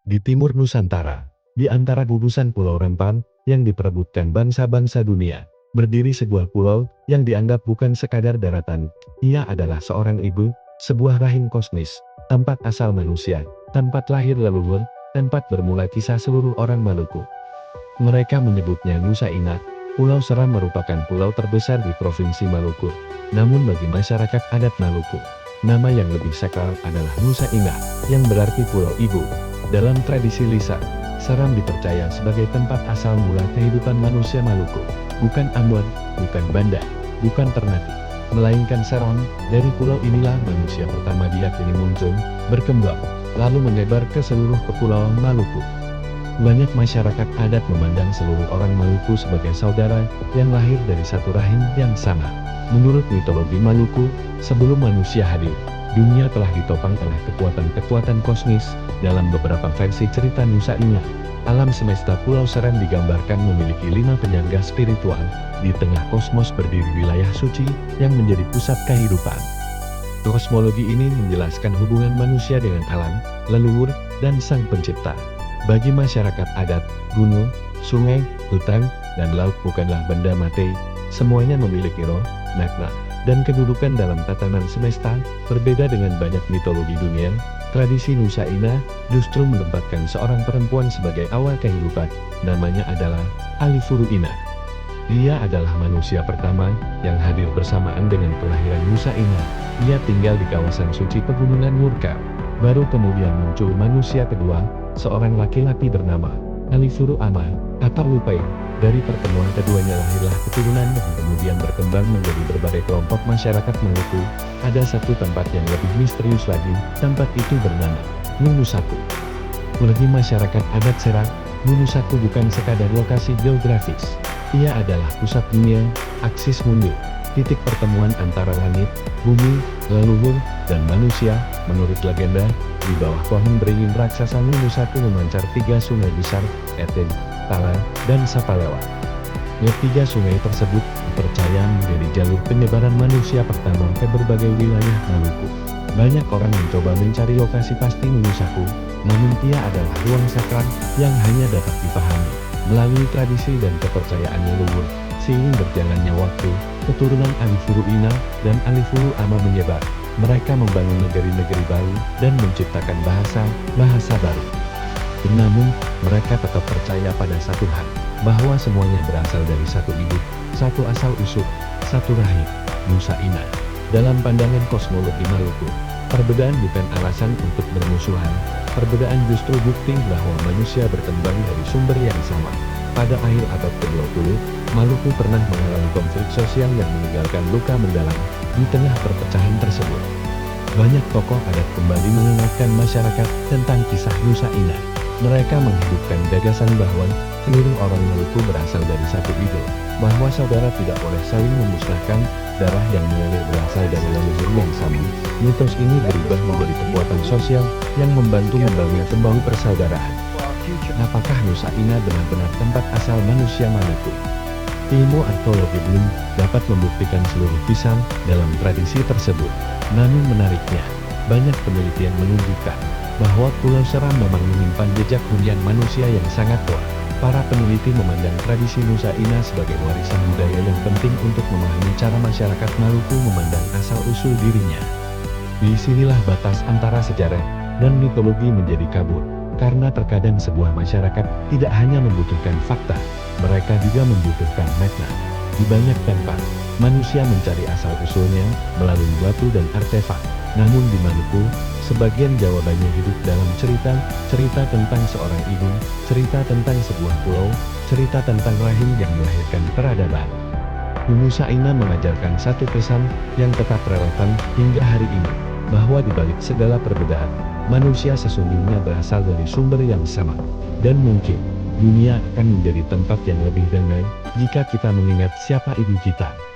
di timur Nusantara, di antara gugusan Pulau Rempang yang diperebutkan bangsa-bangsa dunia, berdiri sebuah pulau yang dianggap bukan sekadar daratan. Ia adalah seorang ibu, sebuah rahim kosmis, tempat asal manusia, tempat lahir leluhur, tempat bermula kisah seluruh orang Maluku. Mereka menyebutnya Nusa Inah. Pulau Seram merupakan pulau terbesar di Provinsi Maluku. Namun bagi masyarakat adat Maluku, nama yang lebih sakral adalah Nusa Inah, yang berarti Pulau Ibu. Dalam tradisi lisan, Seram dipercaya sebagai tempat asal mula kehidupan manusia Maluku. Bukan Ambon, bukan Banda, bukan Ternate, melainkan Seram. Dari pulau inilah manusia pertama diyakini muncul, berkembang, lalu menyebar ke seluruh kepulauan Maluku. Banyak masyarakat adat memandang seluruh orang Maluku sebagai saudara yang lahir dari satu rahim yang sama. Menurut mitologi Maluku, sebelum manusia hadir, dunia telah ditopang oleh kekuatan-kekuatan kosmis. Dalam beberapa versi cerita Nusa Inah, alam semesta Pulau Seram digambarkan memiliki 5 penyangga spiritual. Di tengah kosmos berdiri wilayah suci yang menjadi pusat kehidupan. Kosmologi ini menjelaskan hubungan manusia dengan alam, leluhur, dan sang pencipta. Bagi masyarakat adat, gunung, sungai, hutan, dan laut bukanlah benda mati. Semuanya memiliki roh, makna, dan kedudukan dalam tatanan semesta. Berbeda dengan banyak mitologi dunia, tradisi Nusa Inah justru menempatkan seorang perempuan sebagai awal kehidupan. Namanya adalah Alifuru Inah. Dia adalah manusia pertama yang hadir bersamaan dengan kelahiran Nusa Inah. Ia tinggal di kawasan suci pegunungan Murka. Baru kemudian muncul manusia kedua, seorang laki-laki bernama Alifuru Ama atau Lupai. Dari pertemuan keduanya lahirlah keturunan yang kemudian berkembang menjadi berbagai kelompok masyarakat Maluku. Ada satu tempat yang lebih misterius lagi, tempat itu bernama Nunusaku. Bagi masyarakat adat Seram, Nunusaku bukan sekadar lokasi geografis. Ia adalah pusat dunia, aksis mundi, titik pertemuan antara langit, bumi, leluhur, dan manusia. Menurut legenda, di bawah pohon beringin raksasa Nunusaku memancar 3 sungai besar, Eten, Tala, dan Sapalewa. Ketiga sungai tersebut dipercaya menjadi jalur penyebaran manusia pertama ke berbagai wilayah Maluku. Banyak orang mencoba mencari lokasi pasti Nunusaku, namun ia adalah ruang sakral yang hanya dapat dipahami melalui tradisi dan kepercayaan leluhur. Seiring berjalannya waktu, keturunan Alifuru Inah dan Alifuru Ama menyebar. Mereka membangun negeri-negeri baru dan menciptakan bahasa baru. Namun, mereka tetap percaya pada satu hal, bahwa semuanya berasal dari satu ibu, satu asal usul, satu rahim, Nusa Inah. Dalam pandangan kosmologi Maluku, perbedaan bukan alasan untuk bermusuhan. Perbedaan justru bukti bahwa manusia berkembang dari sumber yang sama. Pada akhir abad ke-20, Maluku pernah mengalami konflik sosial yang meninggalkan luka mendalam. Di tengah perpecahan tersebut, banyak tokoh adat kembali mengingatkan masyarakat tentang kisah Nusa Inah. Mereka menghidupkan gagasan bahwa seluruh orang Maluku berasal dari satu ibu, bahwa saudara tidak boleh saling memusnahkan. Darah yang mengalir berasal dari leluhur yang sama. Mitos ini berubah menjadi kekuatan sosial yang membantu membangun kembali persaudaraan. Apakah Nusa Inah benar-benar tempat asal manusia Maluku? Ilmu arkeologi belum dapat membuktikan seluruh pisang dalam tradisi tersebut. Namun menariknya, banyak penelitian menunjukkan bahwa Pulau Seram memang menyimpan jejak hunian manusia yang sangat tua. Para peneliti memandang tradisi Nusa Inah sebagai warisan budaya yang penting untuk memahami cara masyarakat Maluku memandang asal-usul dirinya. Di sinilah batas antara sejarah dan mitologi menjadi kabur, karena terkadang sebuah masyarakat tidak hanya membutuhkan fakta, mereka juga membutuhkan makna. Di banyak tempat, manusia mencari asal-usulnya melalui batu dan artefak. Namun di Maluku, sebagian jawabannya hidup dalam cerita tentang seorang ibu, cerita tentang sebuah pulau, cerita tentang rahim yang melahirkan peradaban. Nusa Inah mengajarkan satu pesan yang tetap relevan hingga hari ini, bahwa di balik segala perbedaan, manusia sesungguhnya berasal dari sumber yang sama. Dan mungkin, dunia akan menjadi tempat yang lebih damai, jika kita mengingat siapa ibu kita.